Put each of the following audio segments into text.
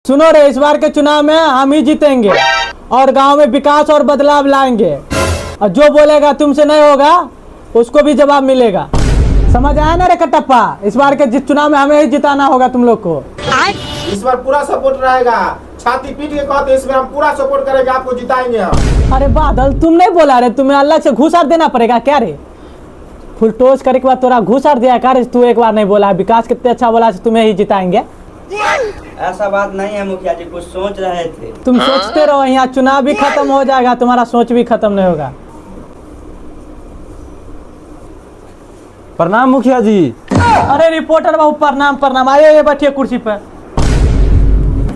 सुनो रे, इस बार के चुनाव में हम ही जीतेंगे और गांव में विकास और बदलाव लाएंगे। और जो बोलेगा तुमसे नहीं होगा उसको भी जवाब मिलेगा। समझ आया ना रे कटप्पा? इस बार के चुनाव में हमें ही जिताना होगा तुम लोग को। इस बार पूरा सपोर्ट रहेगा। छाती पीट के कहते इस बार हम पूरा सपोर्ट करेंगे, आपको जिताएंगे हम। अरे बादल, तुम नहीं बोला रे? तुम्हें अलग से घूस देना पड़ेगा क्या रे? फुलटोस करे के बाद तोरा घूस दिया क्या रे? तू एक बार नहीं बोला विकास कितने अच्छा बोला, तुम्हें ही जिताएंगे। ऐसा बात नहीं है मुखिया जी, कुछ सोच रहे थे। तुम सोचते रहो, यहाँ चुनाव भी खत्म हो जाएगा, तुम्हारा सोच भी खत्म नहीं होगा। प्रणाम मुखिया जी। अरे रिपोर्टर बाबू प्रणाम प्रणाम। आइए ये बैठिए कुर्सी पर।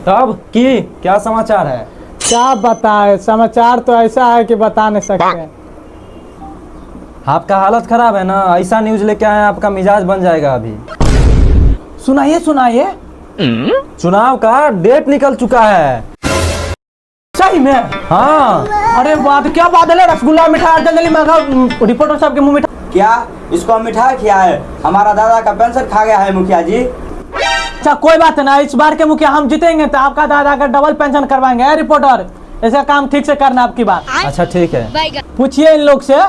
तब की क्या समाचार है? क्या बताए, समाचार तो ऐसा है कि बता नहीं सकते। आपका हालत खराब है ना, ऐसा न्यूज लेके आए हैं, आपका मिजाज बन जाएगा अभी। सुनाइए सुनाइए। चुनाव का डेट निकल चुका है। सही में? हाँ। अरे बात क्या बादल है, रसगुल्ला मिठाई जल्दी मंगाओ रिपोर्टर साहब के मुंह में। क्या इसको मिठाई खिया है? हमारा दादा का पेंशन खा गया है मुखिया जी। अच्छा कोई बात ना, इस बार के मुखिया हम जीतेंगे तो आपका दादा का डबल पेंशन करवाएंगे। रिपोर्टर ऐसा काम ठीक से करना आपकी बात। अच्छा ठीक है। पूछिए इन लोग से,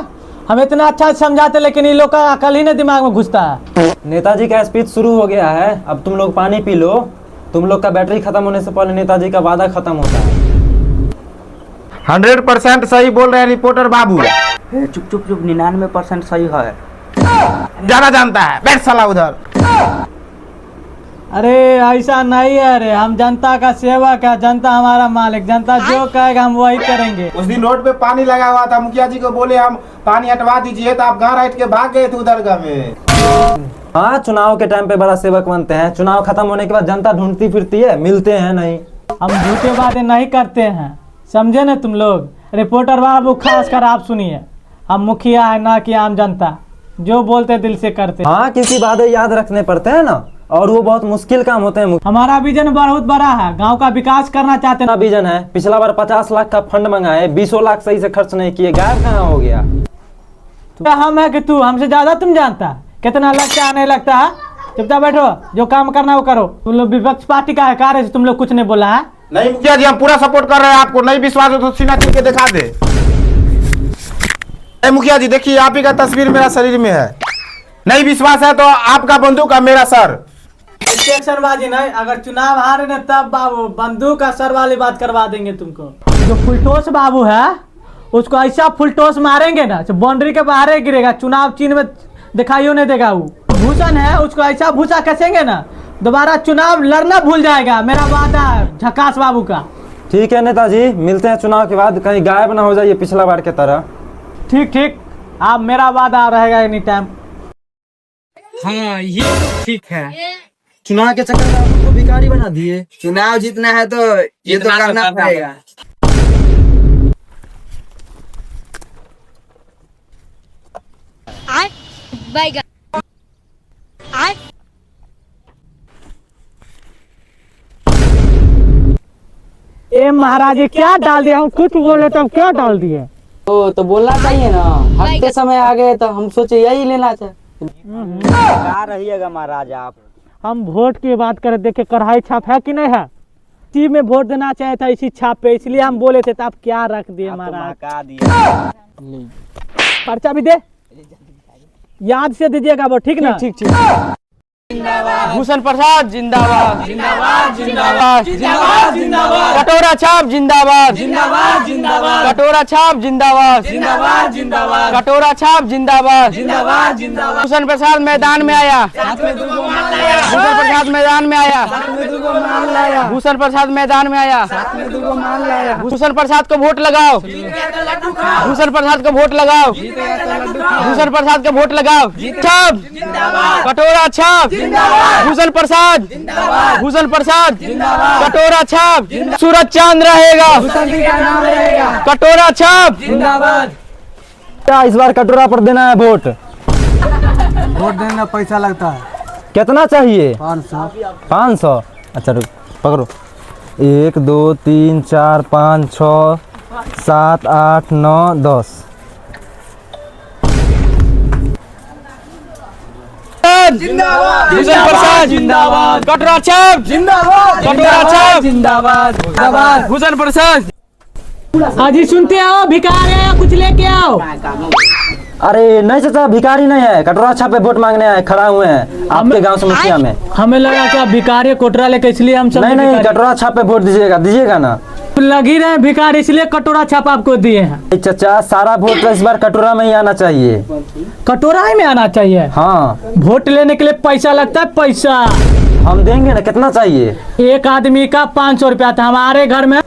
हम इतना अच्छा समझाते लेकिन इन लोग का अकल ही नहीं दिमाग में घुसता है। नेताजी का स्पीच शुरू हो गया है, अब तुम लोग पानी पी लो। तुम लोग का बैटरी खत्म होने से पहले नेताजी का वादा खत्म होता है। 100% सही बोल रहे हैं रिपोर्टर बाबू। चुप चुप चुप, 99% सही है। ज्यादा जानता है, बैठ साला उधर। अरे ऐसा नहीं है रे, हम जनता का सेवक है, जनता हमारा मालिक, जनता जो कहेगा हम वही करेंगे। उस दिन रोड पे पानी लगा हुआ था, मुखिया जी को बोले हम पानी हटवा दीजिए तो आप गाँव हट के भाग गए थे उधर में। हाँ, चुनाव के टाइम पे बड़ा सेवक बनते हैं, चुनाव खत्म होने के बाद जनता ढूंढती फिरती है, मिलते हैं नहीं। हम झूठे बातें नहीं करते हैं, समझे ना तुम लोग। रिपोर्टर बाबू खास कर आप सुनिए, हम मुखिया है ना कि आम जनता, जो बोलते दिल से करते। हाँ, किसी वादे याद रखने पड़ते हैं ना, और वो बहुत मुश्किल काम होते हैं। हमारा विजन बहुत बड़ा है, गांव का विकास करना चाहते हैं। विजन है, पिछला बार 50 लाख का फंड मंगाए, 20 लाख सही से खर्च नहीं किए, गायब कहाँ हो गया? हम है कि तू हमसे ज्यादा तुम जानता कितना लगता है नहीं लगता है? चुपचाप बैठो, जो काम करना है वो करो। तुम लोग विपक्ष पार्टी का है, कार्य तुम लोग कुछ नहीं बोला है। नहीं मुखिया जी, हम पूरा सपोर्ट कर रहे हैं आपको। नहीं विश्वास हो तो सीना चीर के दिखा दे। मुखिया जी देखिए, आप ही का तस्वीर मेरा शरीर में है। नहीं विश्वास है तो आपका बंदूक है मेरा सर। बाजी नहीं, अगर चुनाव हारे न तब बाबू बंदूक का सर वाली बात करवा देंगे तुमको। जो फुलटोस बाबू है उसको ऐसा फुलटोस मारेंगे ना, बाउंड्री के बाहर ही गिरेगा, चुनाव चिन्ह में दिखाई नहीं देगा। वो भूषण है, उसको ऐसा भूसा कसेंगे ना दोबारा चुनाव लड़ना भूल जाएगा। मेरा वादा है झकास बाबू का। ठीक है नेताजी, मिलते हैं चुनाव के बाद, कहीं गायब ना हो जाइए पिछला बार की तरह। ठीक ठीक, आप मेरा वादा रहेगा एनी टाइम। हाँ ये ठीक है। चुनाव के चक्कर में आपको भिखारी बना दिए। चुनाव जीतना है तो ये तो करना पड़ेगा। ए महाराज ये क्या डाल दिया? हम कुछ बोले तो क्या डाल दिए? तो बोलना चाहिए ना, हफ्ते समय आ गए तो हम सोचे यही लेना चाहिए। कहाँ रहिएगा महाराज आप? हम वोट की बात करें, देखे कढ़ाई छाप है कि नहीं है? इसी में वोट देना चाहे था, इसी छाप पे, इसलिए हम बोले थे। तो आप क्या रख दिए महाराज? धमका दिया। पर्चा भी दे, याद से दीजिएगा वो, ठीक ना? ठीक ठीक। भूषण प्रसाद जिंदाबाद जिंदाबाद जिंदाबाद जिंदाबाद जिंदाबाद। कटोरा छाप जिंदाबाद जिंदाबाद जिंदाबाद। कटोरा छाप जिंदाबाद जिंदाबाद जिंदाबाद। कटोरा छाप जिंदाबाद जिंदाबाद जिंदाबाद। भूषण प्रसाद मैदान में आया, भूषण प्रसाद मैदान में आया, भूषण प्रसाद मैदान में आया, भूषण प्रसाद को वोट लगाओ, भूषण प्रसाद को वोट लगाओ, भूषण प्रसाद को वोट लगाओ। छाप कटोरा छाप भूषण प्रसाद, भूषण प्रसाद, कटोरा छाप, सूरज चांद रहेगा, कटोरा छाप जिंदाबाद। क्या इस बार कटोरा पर देना है वोट? वोट देने में पैसा लगता है। कितना चाहिए? 500। 500? अच्छा रुक, पकड़ो। 1 2 3 4 5 6 7 8 9 10। प्रसाद जिंदाबाद, भूषण प्रसाद जिंदाबाद, कटोरा छाप जिंदाबाद, कटोरा छाप जिंदाबाद, जिंदाबाद, भूषण प्रसाद। हाजी सुनते हो, भिखारी है, कुछ लेके आओ। अरे नहीं चाचा, भिखारी नहीं है, कटोरा छाप पे वोट मांगने आए, खड़ा हुए हैं आपके गांव समस्या में। हमें लगा कि आप भिखारी कोटरा लेके, इसलिए हम सब नहीं नहीं, कटोरा छाप पे वोट दीजिएगा, दीजिएगा ना। लग ही रहे भिखारी, इसलिए कटोरा छाप आपको दिए हैं। चाचा सारा वोट तो इस बार कटोरा में ही आना चाहिए। कटोरा ही में आना चाहिए। हाँ, वोट लेने के लिए पैसा लगता है, पैसा हम देंगे ना, कितना चाहिए? एक आदमी का 500 रुपया था।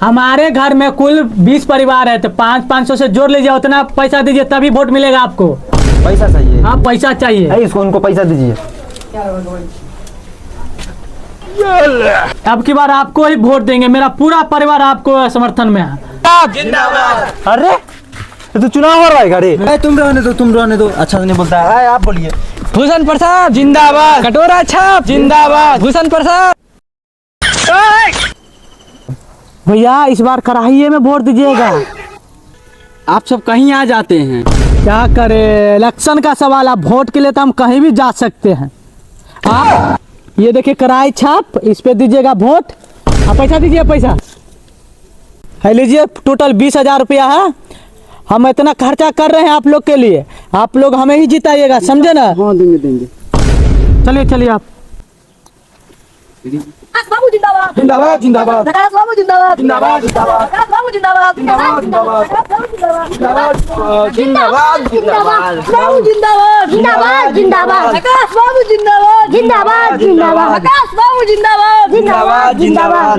हमारे घर में कुल 20 परिवार है, तो 500 से जोड़ लीजिए, उतना पैसा दीजिए, तभी वोट मिलेगा आपको। पैसा चाहिए? हाँ पैसा चाहिए। है, इसको उनको पैसा दीजिए। अब की बार आपको ही वोट देंगे, मेरा पूरा परिवार आपको समर्थन में है। अरे ये तो चुनाव हो रहा है गाड़ी। तुम रहने दो, अच्छा नहीं बोलता है, आप बोलिए। भूषण प्रसाद जिंदाबाद, कटोरा छाप जिंदाबाद, भूषण प्रसाद। भैया इस बार कराहिए में वोट दीजिएगा। आप सब कहीं आ जाते हैं। क्या करे, इलेक्शन का सवाल, आप वोट के लिए तो हम कहीं भी जा सकते हैं। आप ये देखिए कराई छाप, इस पे दीजिएगा वोट। आप पैसा दीजिए, पैसा है, लीजिए। टोटल 20,000 रुपया है। हम इतना खर्चा कर रहे हैं आप लोग के लिए, आप लोग हमें ही जिताइएगा, समझे ना? हाँ देंगे। चलिए आप। बाबू जिंदाबाद, जिंदाबाद जिंदाबाद, प्रकाश बाबू जिंदाबाद, जिंदाबाद जिंदाबाद, प्रकाश बाबू जिंदाबाद, जिंदाबाद जिंदाबाद, जिंदाबाद, जिंदाबाद जिंदाबाद, बाबू जिंदाबाद, जिंदाबाद जिंदाबाद, प्रकाश बाबू जिंदाबाद, जिंदाबाद जिंदाबाद, प्रकाश बाबू जिंदाबाद, जिंदाबाद जिंदाबाद।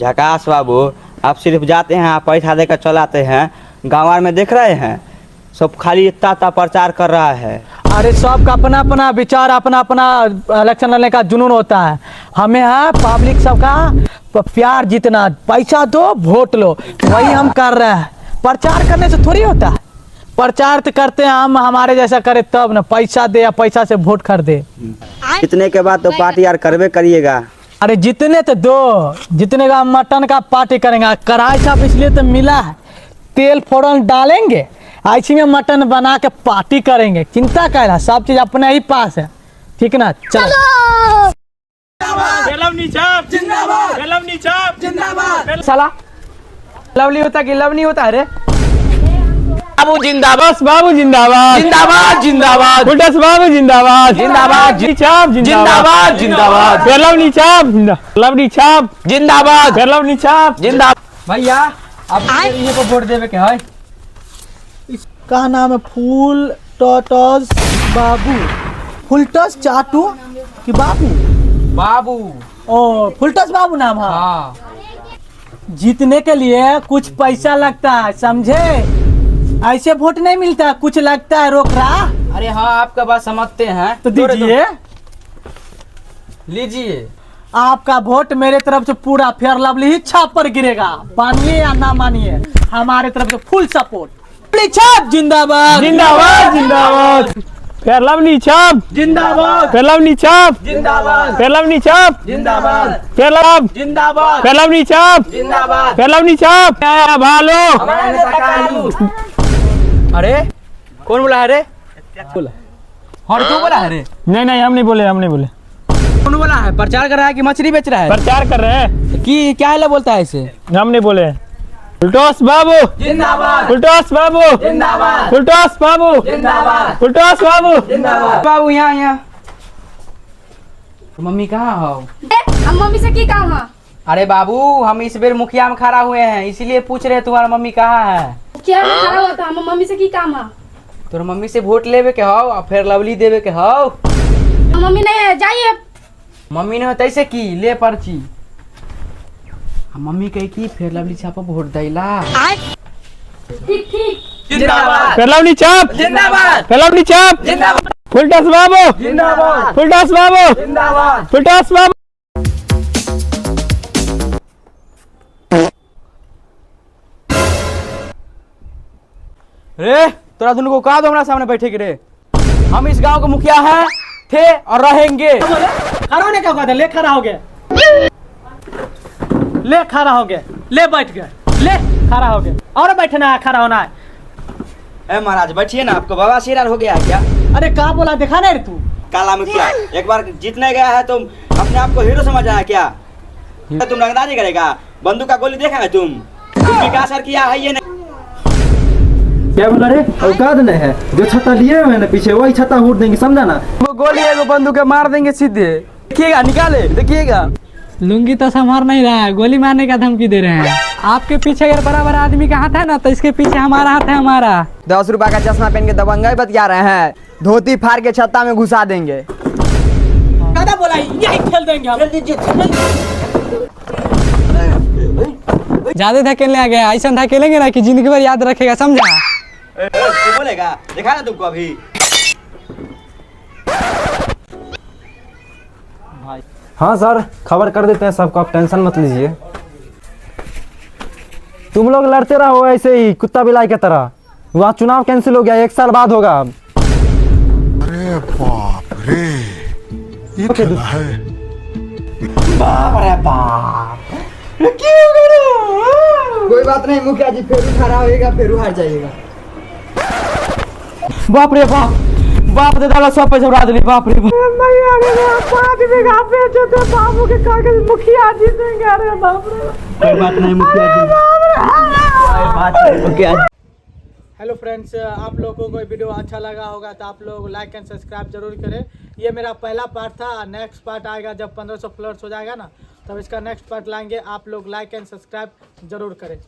झकास बाबू, आप सिर्फ जाते हैं, आप पैसा देकर चलाते हैं, गाँव में देख रहे हैं सब खाली इतना प्रचार कर रहा है। अरे सबका अपना अपना विचार, अपना अपना इलेक्शन लड़ने का जुनून होता है। हमें है पब्लिक सबका प्यार जीतना, पैसा दो वोट लो, वही हम कर रहे हैं। प्रचार करने से थोड़ी होता है, प्रचार तो करते हैं हम, हमारे जैसा करे तब ना, पैसा दे या पैसा से वोट कर दे। इतने के बाद तो पार्टी यार करवे करिएगा। अरे जितने तो दो, जितने का मटन का पार्टी करेंगे। कढ़ाई साहब इसलिए तो मिला है, तेल फोड़न डालेंगे, ऐसी में मटन बना के पार्टी करेंगे। चिंता कर रहा, सब चीज अपने ही पास है, ठीक ना? चलो। साला लवली होता कि लव नहीं होता? अरे बाबू जिंदाबाद, बाबू जिंदाबाद, जिंदाबाद जिंदाबाद, फुटस बाबू जिंदाबाद, जिंदाबाद, छाप जिंदाबाद, जिंदाबाद, लवली छाप, लवली छाप जिंदाबाद, लवली छाप जिंदाबाद। भैया अब ये को वोट देवे के है। इसका नाम है फूल टॉटस बाबू। फुलटस चाटू कि बाबू? बाबू। ओ फुलटस बाबू नाम है। हाँ। जीतने के लिए कुछ पैसा लगता है, समझे? ऐसे वोट नहीं मिलता, कुछ लगता है, रोक रहा। अरे हाँ, आपका बात समझते हैं, तो दीजिए, लीजिए। आपका वोट मेरे तरफ से पूरा फेयर लवली ही छाप पर गिरेगा, मानिए या ना मानिए, हमारे तरफ से फुल सपोर्ट। छाप जिंदाबाद, जिंदाबाद जिंदाबाद, फेयर लवली छाप जिंदाबाद, फेयर लवली छाप जिंदाबाद, फेयर लवली छाप जिंदाबाद, फेयर लव जिंदाबाद, फेयर लवली छाप जिंदाबाद, फेयर लवली छाप। भालो। अरे कौन बोला है रे? बोला और क्यों बोला है रे? नहीं हम नहीं बोले, कौन बोला है? प्रचार कर रहा है कि मछली बेच रहा है? प्रचार कर रहे हैं कि क्या है बोलता है इसे? हम नहीं बोले। फुलटॉस बाबू जिंदाबाद, फुलटॉस बाबू जिंदाबाद, फुलटॉस बाबू जिंदाबाद, फुलटॉस बाबू जिंदाबाद। बाबू यहाँ मम्मी कहाँ हो? हम मम्मी से की काम है? अरे बाबू, हम इस बेर मुखिया में खड़ा हुए हैं, इसीलिए पूछ रहे तुम्हारा मम्मी कहाँ है। क्या खड़ा हुआ था? हम मम्मी से की काम है? तोर मम्मी से वोट लेवे के हो और फिर लवली देवे के हो। मम्मी ने जाइए। मम्मी ने तैसे की ले पर्ची, हम मम्मी कही की फिर लवली छापा वोट दैला। ठीक जिंदाबाद, फिर लवली छाप जिंदाबाद, फिर लवली छाप जिंदाबाद, फुलटॉस बाबू जिंदाबाद, फुलटॉस बाबू जिंदाबाद। फुलटॉस बाबू। रे तोरा दोनों को कहा दो हमारे सामने बैठे के रे? हम इस गांव के मुखिया हैं, थे और रहेंगे। खड़ा होने क्या बात है? ले खड़ा हो गया, ले खड़ा हो गया, ले बैठ गया, ले खड़ा हो गया, और बैठना है, खड़ा होना है। महाराज बैठिए ना, आपको बाबा सिरार हो गया क्या? अरे कहाँ बोला, देखा नहीं रे तू? काला मुखिया एक बार जीतने गया है तुम अपने आप को हीरो समझ रहा है क्या? तुम रंगदारी करेगा, बंदूक का गोली देखा है तुम? विकास सर किया है ये नहीं। क्या बोला रे? औकात नहीं है, जो छत्ता लिए हुए ना पीछे वही छत्ता हूट देंगे, समझा ना? वो गोली है वो बंदूक है, मार देंगे सीधे। देखिएगा, निकाले देखिएगा। लुंगी तो संभार नहीं रहा है, गोली मारने का धमकी दे रहे हैं। आपके पीछे अगर बड़ा बड़ा आदमी का हाथ है ना तो इसके पीछे हमारा हाथ है। हमारा 10 रुपए का चश्मा पहन के दबंगाई बतिया रहे हैं, धोती फाड़ के छत्ता में घुसा देंगे। ज्यादा बोला यही खेल देंगे हम। ज्यादा धकेलने आ गया, ऐसा धकेलेंगे ना कि जिंदगी भर याद रखेगा, समझा? तू बोलेगा, देखा ना तुमको अभी। हाँ सर, खबर कर देते हैं सबको, आप टेंशन मत लीजिए। तुम लोग लड़ते रहो ऐसे ही कुत्ता बिलाई की तरह। वहाँ चुनाव कैंसिल हो गया, 1 साल बाद होगा अब। अरे बाप रे, ये खेला है। कोई बात नहीं मुखिया जी, फिर खड़ा होएगा, फिर हार जाइएगा। बाप रे बाप, बाप दे दादा सब पैसा उड़ा दिली। बाप रे बाप, बाबू के कागज मुखिया जीतेंगे। अरे बाप रे, कोई बात नहीं मुखिया जी, मुखिया जी। हेलो फ्रेंड्स, आप लोगों को वीडियो अच्छा लगा होगा तो आप लोग लाइक एंड सब्सक्राइब जरूर करें। ये मेरा पहला पार्ट था, नेक्स्ट पार्ट आएगा जब 1500 फ्लर्स हो जाएगा ना, तब इसका नेक्स्ट पार्ट लाएंगे। आप लोग लाइक एंड सब्सक्राइब जरूर करें।